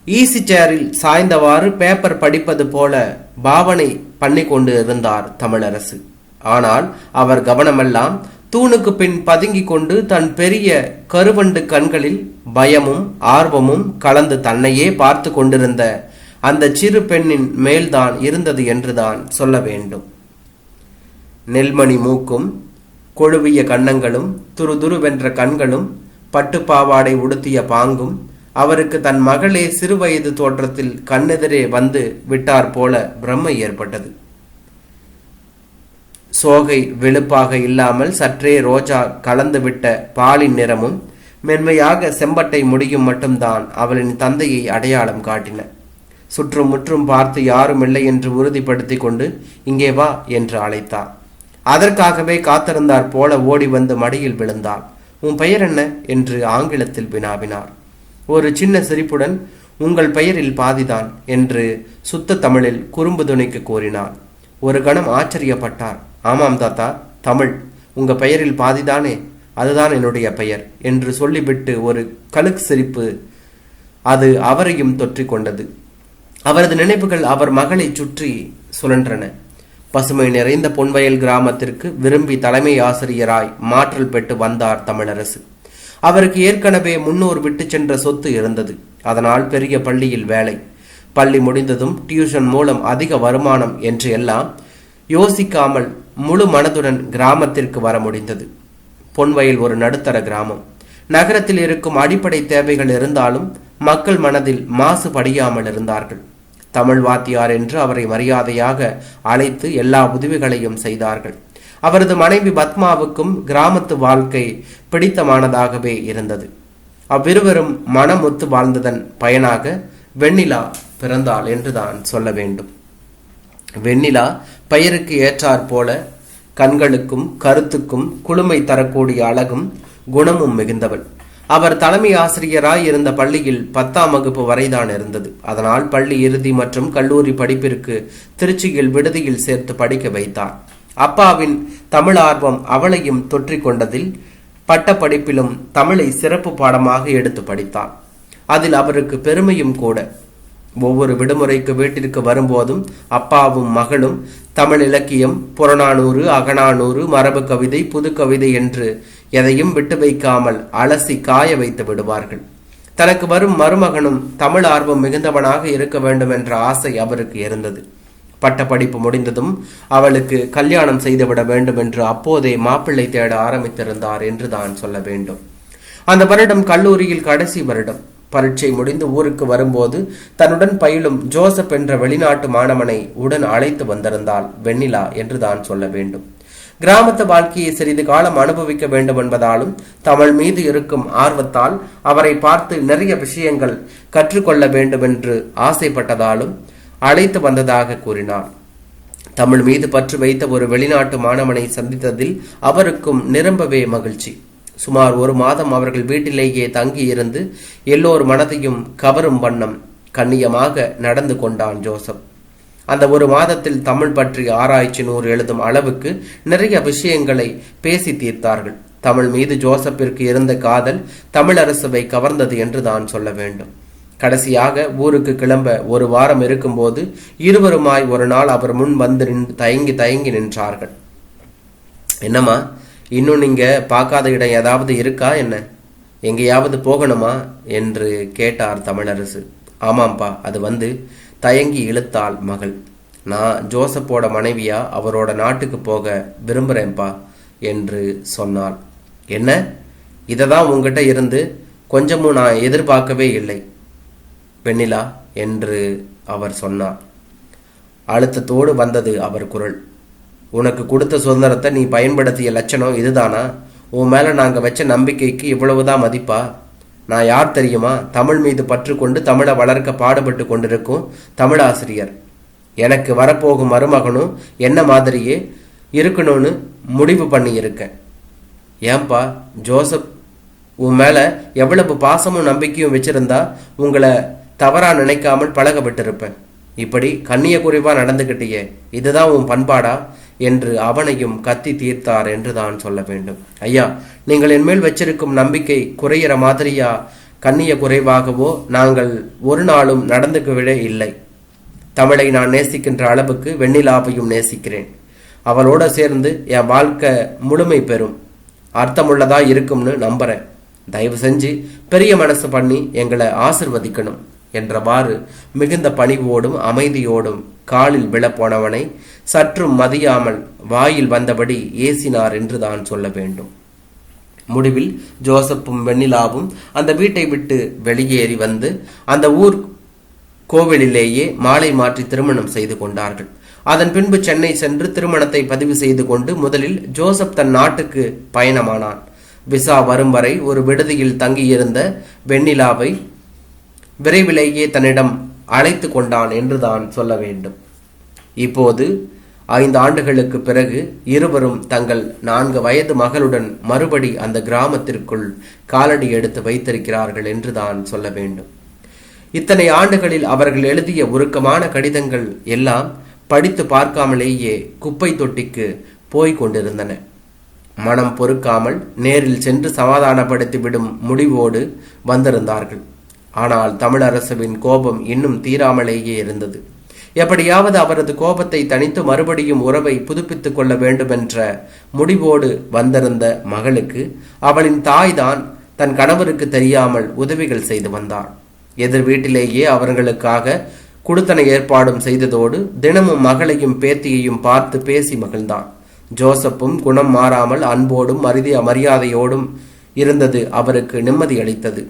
Easy சேரில் சாய்ந்தவாறு paper படிப்பது போல பாவனை பண்ணி கொண்டு இருந்தார் தமிழரசு. ஆனால் அவர் கவனமெல்லாம் தூணுக்கு பின் பதுங்கிக் கொண்டு தன் பெரிய கருவண்டு கண்களில் பயமும் ஆர்வமும் கலந்து தன்னையே பார்த்து கொண்டிருந்த அந்த சிறு பெண்ணின் மேல்தான் இருந்தது என்றுதான் சொல்ல வேண்டும். நெல்மணி மூக்கும் கொழுவிய கன்னங்களும் துருதுருவென்ற கண்களும் பட்டுப்பாவாடை உடுத்திய பாங்கும் அவருக்கு தன் மகளே சிறுவயது தோற்றத்தில் கண்ணெதிரே வந்து விட்டார் போல பிரம்மை ஏற்பட்டது. சோகை வெளுப்பாக இல்லாமல் சற்றே ரோஜா கலந்துவிட்ட பாலின் நிறமும் மென்மையாக செம்பட்டை முடியும் மட்டும்தான் அவளின் தந்தையை அடையாளம் காட்டின. சுற்றும் முற்றும் பார்த்து யாரும் இல்லை என்று உறுதிப்படுத்தி கொண்டு இங்கே வா என்று அழைத்தார். அதற்காகவே காத்திருந்தார் போல ஓடி வந்து மடியில் விழுந்தாள். உன் பெயர் என்ன என்று ஆங்கிலத்தில் வினாவினார். ஒரு சின்ன சிரிப்புடன் உங்கள் பெயரில் பாதிதான் என்று சுத்த தமிழில் குறும்பு துணைக்கு கூறினார். ஒரு கணம் ஆச்சரியப்பட்டார். ஆமாம் தாத்தா, தமிழ். உங்க பெயரில் பாதிதானே, அதுதான் என்னுடைய பெயர் என்று சொல்லிவிட்டு ஒரு கழுக்கு சிரிப்பு அது அவரையும் தொற்றிக் கொண்டது. அவரது நினைவுகள் அவர் மகளை சுற்றி சுழன்றன. பசுமை நிறைந்த பொன்வயல் கிராமத்திற்கு விரும்பி தலைமை ஆசிரியராய் மாற்றல் பெற்று வந்தார் தமிழரசு. அவருக்கு ஏற்கனவே முன்னோர் விட்டு சென்ற சொத்து இருந்தது. அதனால் பெரிய பள்ளியில் வேலை, பள்ளி முடிந்ததும் டியூஷன் மூலம் அதிக வருமானம் என்று எல்லாம் யோசிக்காமல் முழு மனதுடன் கிராமத்திற்கு வர முடிந்தது. பொன்வயல் ஒரு நடுத்தர கிராமம். நகரத்தில் இருக்கும் அடிப்படை தேவைகள் இருந்தாலும் மக்கள் மனதில் மாசு படியாமல் இருந்தார்கள். தமிழ் வாத்தியார் என்று அவரை மரியாதையாக அழைத்து எல்லா உதவிகளையும் செய்தார்கள். அவரது மனைவி பத்மாவுக்கும் கிராமத்து வாழ்க்கை பிடித்தமானதாகவே இருந்தது. அவ்விருவரும் மனமொத்து வாழ்ந்ததன் பயனாக வெண்ணிலா பிறந்தாள் என்றுதான் சொல்ல வேண்டும். வெண்ணிலா பெயருக்கு ஏற்றாற் போல கண்களுக்கும் கருத்துக்கும் குளுமை தரக்கூடிய அழகும் குணமும் மிகுந்தவள். அவர் தலைமை ஆசிரியராய் இருந்த பள்ளியில் 10ஆம் வகுப்பு வரைதான் இருந்தது. அதனால் பள்ளி இறுதி மற்றும் கல்லூரி படிப்பிற்கு திருச்சியில் விடுதியில் சேர்த்து படிக்க வைத்தார். அப்பாவின் தமிழ் ஆர்வம் அவளையும் தொற்றிக் கொண்டதில் பட்ட படிப்பிலும் தமிழை சிறப்பு பாடமாக எடுத்து படித்தார். அதில் அவருக்கு பெருமையும் கூட. ஒவ்வொரு விடுமுறைக்கு வீட்டிற்கு வரும்போதும் அப்பாவும் மகளும் தமிழ் இலக்கியம், புறநானூறு, அகநானூறு, மரபு கவிதை, புது கவிதை என்று எதையும் விட்டு வைக்காமல் அலசி காய வைத்து விடுவார்கள். தனக்கு வரும் மருமகனும் தமிழ் ஆர்வம் மிகுந்தவனாக இருக்க வேண்டும் என்ற ஆசை அவருக்கு இருந்தது. பட்ட படிப்பு முடிந்ததும் அவளுக்கு கல்யாணம் செய்துவிட வேண்டும் என்று அப்போதே மாப்பிள்ளை தேட ஆரம்பித்திருந்தார் என்று தான் சொல்ல வேண்டும். அந்த வருடம் கல்லூரியில் கடைசி வருடம். பரீட்சை முடிந்து ஊருக்கு வரும்போது தன்னுடன் பயிலும் ஜோசப் என்ற வெளிநாட்டு மாணவனை உடன் அழைத்து வந்திருந்தாள் வெண்ணிலா என்று தான் சொல்ல வேண்டும். கிராமத்து வாழ்க்கையை சிறிது காலம் அனுபவிக்க வேண்டும் என்பதாலும் தமிழ் மீது இருக்கும் ஆர்வத்தால் அவரை பார்த்து நிறைய விஷயங்கள் கற்றுக்கொள்ள வேண்டும் என்று ஆசைப்பட்டதாலும் அழைத்து வந்ததாக கூறினார். தமிழ் மீது பற்று வைத்த ஒரு வெளிநாட்டு மாணவனை சந்தித்ததில் அவருக்கும் நிரம்பவே மகிழ்ச்சி. சுமார் 1 மாதம் அவர்கள் வீட்டிலேயே தங்கி இருந்து எல்லோர் மனதையும் கவரும் வண்ணம் கண்ணியமாக நடந்து கொண்டான் ஜோசப். அந்த 1 மாதத்தில் தமிழ் பற்றி ஆராய்ச்சி 100 எழுதும் அளவுக்கு நிறைய விஷயங்களை பேசி தீர்த்தார்கள். தமிழ் மீது ஜோசப்பிற்கு இருந்த காதல் தமிழரசுவை கவர்ந்தது என்று தான் சொல்ல வேண்டும். கடைசியாக ஊருக்கு கிளம்ப 1 வாரம் இருக்கும்போது இருவருமாய் ஒரு நாள் அவர் முன் வந்து தயங்கி நின்றார்கள். என்னம்மா, இன்னும் நீங்க பார்க்காத இடம் ஏதாவது இருக்கா என்ன? எங்கேயாவது போகணுமா என்று கேட்டார் தமிழரசு. ஆமாம்பா, அது வந்து தயங்கி இழுத்தாள் மகள். நான் ஜோசப்போட மனைவியா அவரோட நாட்டுக்கு போக விரும்புறேன்பா என்று சொன்னாள். என்ன, இததான் உங்ககிட்ட இருந்து கொஞ்சமும் நான் எதிர்பார்க்கவே இல்லை வெண்ணிலா என்று அவர் சொன்னார். அழுத்தத்தோடு வந்தது அவர் குரல். உனக்கு கொடுத்த சுதந்திரத்தை நீ பயன்படுத்திய லட்சணம் இதுதானா? உன் மேல நாங்க வச்ச நம்பிக்கைக்கு இவ்வளவுதான் மதிப்பா? நான் யார் தெரியுமா? தமிழ் மீது பற்று கொண்டு தமிழை வளர்க்க பாடுபட்டு கொண்டிருக்கும் தமிழாசிரியர். எனக்கு வரப்போகும் மருமகனும் என்ன மாதிரியே இருக்கணும்னு முடிவு பண்ணி இருக்கேன். ஏன்பா, ஜோசப் உன் மேல எவ்வளவு பாசமும் நம்பிக்கையும் வச்சிருந்தா உங்களை தவறா நினைக்காமல் பழக விட்டிருப்பேன். இப்படி கண்ணிய குறைவா நடந்துகிட்டியே, இதுதான் உன் பண்பாடா என்று அவனையும் கத்தி தீர்த்தார் என்று தான் சொல்ல வேண்டும். ஐயா, நீங்கள் என் மேல் வச்சிருக்கும் நம்பிக்கை குறையிற மாதிரியா கண்ணிய குறைவாகவோ நாங்கள் ஒரு நாளும் நடந்துக்கவிட இல்லை. தமிழை நான் நேசிக்கின்ற அளவுக்கு வெண்ணிலாவையும் நேசிக்கிறேன். அவளோட சேர்ந்து என் வாழ்க்கை முழுமை பெறும், அர்த்தமுள்ளதா இருக்கும்னு நம்புறேன். தயவு செஞ்சு பெரிய மனசு பண்ணி எங்களை ஆசிர்வதிக்கணும் என்றவாறு மிகுந்த பணிவோடும் அமைதியோடும் காலில் விழப்போனவனை சற்றும் மதியாமல் வாயில் வந்தபடி ஏசினார் என்று தான் சொல்ல வேண்டும். முடிவில் ஜோசப்பும் வெண்ணிலாவும் அந்த வீட்டை விட்டு வெளியேறி வந்து அந்த ஊர் கோவிலிலேயே மாலை மாற்றி திருமணம் செய்து கொண்டார்கள். அதன் பின்பு சென்னை சென்று திருமணத்தை பதிவு செய்து கொண்டு முதலில் ஜோசப் தன் நாட்டுக்கு பயணமானான். விசா வரும் வரை ஒரு விடுதியில் தங்கியிருந்த வெண்ணிலாவை விரைவிலேயே தன்னிடம் அழைத்து கொண்டான் என்றுதான் சொல்ல வேண்டும். இப்போது 5 ஆண்டுகளுக்கு பிறகு இருவரும் தங்கள் 4 வயது மகளுடன் மறுபடி அந்த கிராமத்திற்குள் காலடி எடுத்து வைத்திருக்கிறார்கள் என்றுதான் சொல்ல வேண்டும். இத்தனை ஆண்டுகளில் அவர்கள் எழுதிய உருக்கமான கடிதங்கள் எல்லாம் படித்து பார்க்காமலேயே குப்பை தொட்டிக்கு போய் கொண்டிருந்தன. மனம் பொறுக்காமல் நேரில் சென்று சமாதானப்படுத்தி விடும் முடிவோடு வந்திருந்தார்கள். ஆனால் தமிழரசுவின் கோபம் இன்னும் தீராமலேயே இருந்தது. எப்படியாவது அவரது கோபத்தை தணித்து மறுபடியும் உறவை புதுப்பித்துக் கொள்ள வேண்டுமென்ற முடிவோடு வந்திருந்த மகளுக்கு அவளின் தாய்தான் தன் கணவருக்கு தெரியாமல் உதவிகள் செய்து வந்தார். எதிர் வீட்டிலேயே அவர்களுக்காக குடுத்தன ஏற்பாடும் செய்ததோடு தினமும் மகளையும் பேத்தியையும் பார்த்து பேசி மகிழ்ந்தான். ஜோசப்பும் குணம் மாறாமல் அன்போடும் மரியாதையோடும் இருந்தது அவருக்கு நிம்மதி அளித்தது.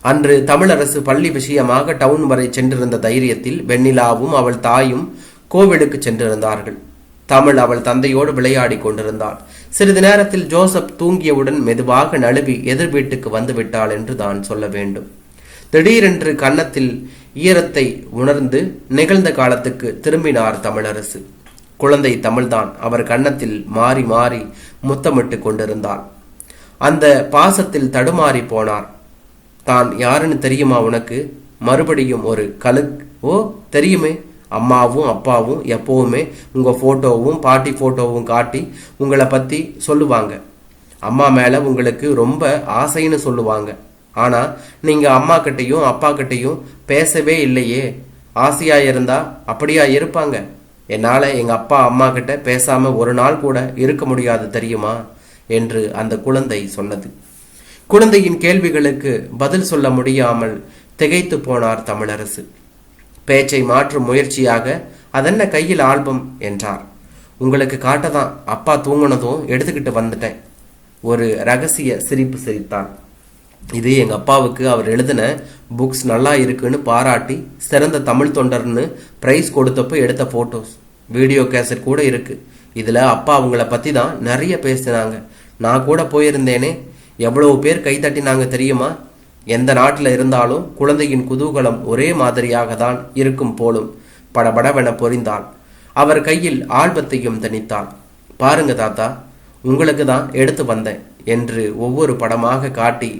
அன்று தமிழரசு பள்ளி விஷயமாக டவுன் வரை சென்றிருந்த தைரியத்தில் வெண்ணிலாவும் அவள் தாயும் கோவிலுக்கு சென்றிருந்தார்கள். தமிழ் அவள் தந்தையோடு விளையாடி கொண்டிருந்தாள். சிறிது நேரத்தில் ஜோசப் தூங்கியவுடன் மெதுவாக நழுவி எதிர் வீட்டுக்கு வந்து விட்டாள் என்று தான் சொல்ல வேண்டும். திடீரென்று கன்னத்தில் ஈரத்தை உணர்ந்து நிகழ்ந்த காலத்துக்கு திரும்பினார் தமிழரசு. குழந்தை தமிழ்தான் அவர் கன்னத்தில் மாறி மாறி முத்தமிட்டு கொண்டிருந்தாள். அந்த பாசத்தில் தடுமாறி போனார். தான் யாருன்னு தெரியுமா உனக்கு? மறுபடியும் ஒரு ஓ தெரியுமே, அம்மாவும் அப்பாவும் எப்பவுமே உங்க போட்டோவும் பாட்டி போட்டோவும் காட்டி உங்களை பத்தி சொல்லுவாங்க. அம்மா மேல உங்களுக்கு ரொம்ப ஆசைன்னு சொல்லுவாங்க. ஆனா நீங்க அம்மா கிட்டையும் அப்பா கிட்டையும் பேசவே இல்லையே. ஆசையா இருந்தா அப்படியா இருப்பாங்க? என்னால எங்க அப்பா அம்மா கிட்ட பேசாம ஒரு நாள் கூட இருக்க முடியாது தெரியுமா என்று அந்த குழந்தை சொன்னது. குழந்தையின் கேள்விகளுக்கு பதில் சொல்ல முடியாமல் திகைத்து போனார் தமிழரசு. பேச்சை மாற்றும் முயற்சியாக அதென்ன கையில் ஆல்பம் என்றார். உங்களுக்கு காட்டதான் அப்பா தூங்குனதும் எடுத்துக்கிட்டு வந்துட்டேன். ஒரு ரகசிய சிரிப்பு சிரித்தான். இது எங்க அப்பாவுக்கு அவர் எழுதின புக்ஸ் நல்லா இருக்குன்னு பாராட்டி சிறந்த தமிழ் தொண்டர்னு பிரைஸ் கொடுத்தப்போ எடுத்த போட்டோஸ், வீடியோ கேசட் கூட இருக்கு. இதுல அப்பா அவங்கள பத்தி தான் நிறைய பேசினாங்க. நான் கூட போயிருந்தேனே, எவ்வளவு பேர் கைத்தட்டினாங்க தெரியுமா? எந்த நாட்டில் இருந்தாலும் குழந்தையின் குதூகலம் ஒரே மாதிரியாக தான் இருக்கும் போலும். படபடவென பொறிந்தாள். அவர் கையில் ஆல்பத்தையும் திணித்தாள். பாருங்க தாத்தா, உங்களுக்கு தான் எடுத்து வந்தேன் என்று ஒவ்வொரு படமாக காட்டி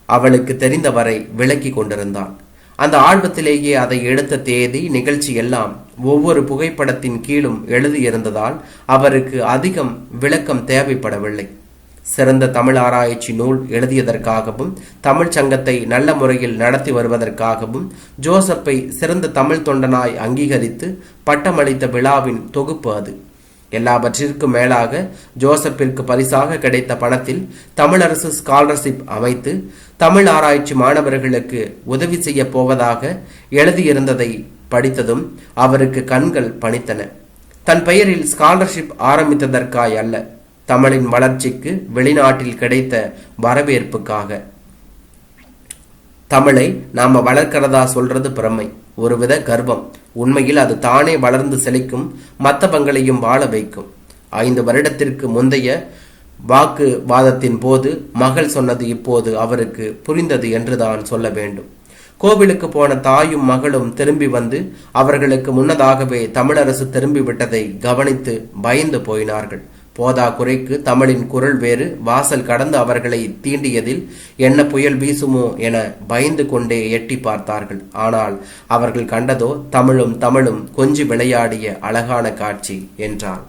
அவளுக்கு தெரிந்தவரை விளக்கி கொண்டிருந்தாள். அந்த ஆல்பத்திலேயே அதை எடுத்த தேதி நிகழ்ச்சி எல்லாம் ஒவ்வொரு புகைப்படத்தின் கீழும் எழுதியிருந்ததால் அவருக்கு அதிகம் விளக்கம் தேவைப்படவில்லை. சிறந்த தமிழ் ஆராய்ச்சி நூல் எழுதியதற்காகவும் தமிழ் சங்கத்தை நல்ல முறையில் நடத்தி வருவதற்காகவும் ஜோசப்பை சிறந்த தமிழ் தொண்டனாய் அங்கீகரித்து பட்டமளித்த விழாவின் தொகுப்பு அது. எல்லாவற்றிற்கும் மேலாக ஜோசப்பிற்கு பரிசாக கிடைத்த பணத்தில் தமிழரசு ஸ்காலர்ஷிப் அமைத்து தமிழ் ஆராய்ச்சி மாணவர்களுக்கு உதவி செய்ய போவதாக எழுதியிருந்ததை படித்ததும் அவருக்கு கண்கள் பணித்தன. தன் பெயரில் ஸ்காலர்ஷிப் ஆரம்பித்ததற்காய் அல்ல, தமிழின் வளர்ச்சிக்கு வெளிநாட்டில் கிடைத்த வரவேற்புக்காக. தமிழை நாம வளர்க்கிறதா சொல்றது பிரமை, ஒருவித கர்வம். உண்மையில் அது தானே வளர்ந்து செழிக்கும், மத்தவங்களையும் வாழ வைக்கும். 5 வருடத்திற்கு முந்தைய வாக்குவாதத்தின் போது மகள் சொன்னது இப்போது அவருக்கு புரிந்தது என்றுதான் சொல்ல வேண்டும். கோவிலுக்கு போன தாயும் மகளும் திரும்பி வந்து அவர்களுக்கு முன்னதாகவே தமிழரசு திரும்பி விட்டதை கவனித்து பயந்து போயினார்கள். போதா குறைக்கு தமிழின் குரல் வேறு வாசல் கடந்து அவர்களை தீண்டியதில் என்ன புயல் வீசுமோ என பயந்து கொண்டே எட்டி பார்த்தார்கள். ஆனால் அவர்கள் கண்டதோ தமிழும் கொஞ்சி விளையாடிய அழகான காட்சி என்றான்.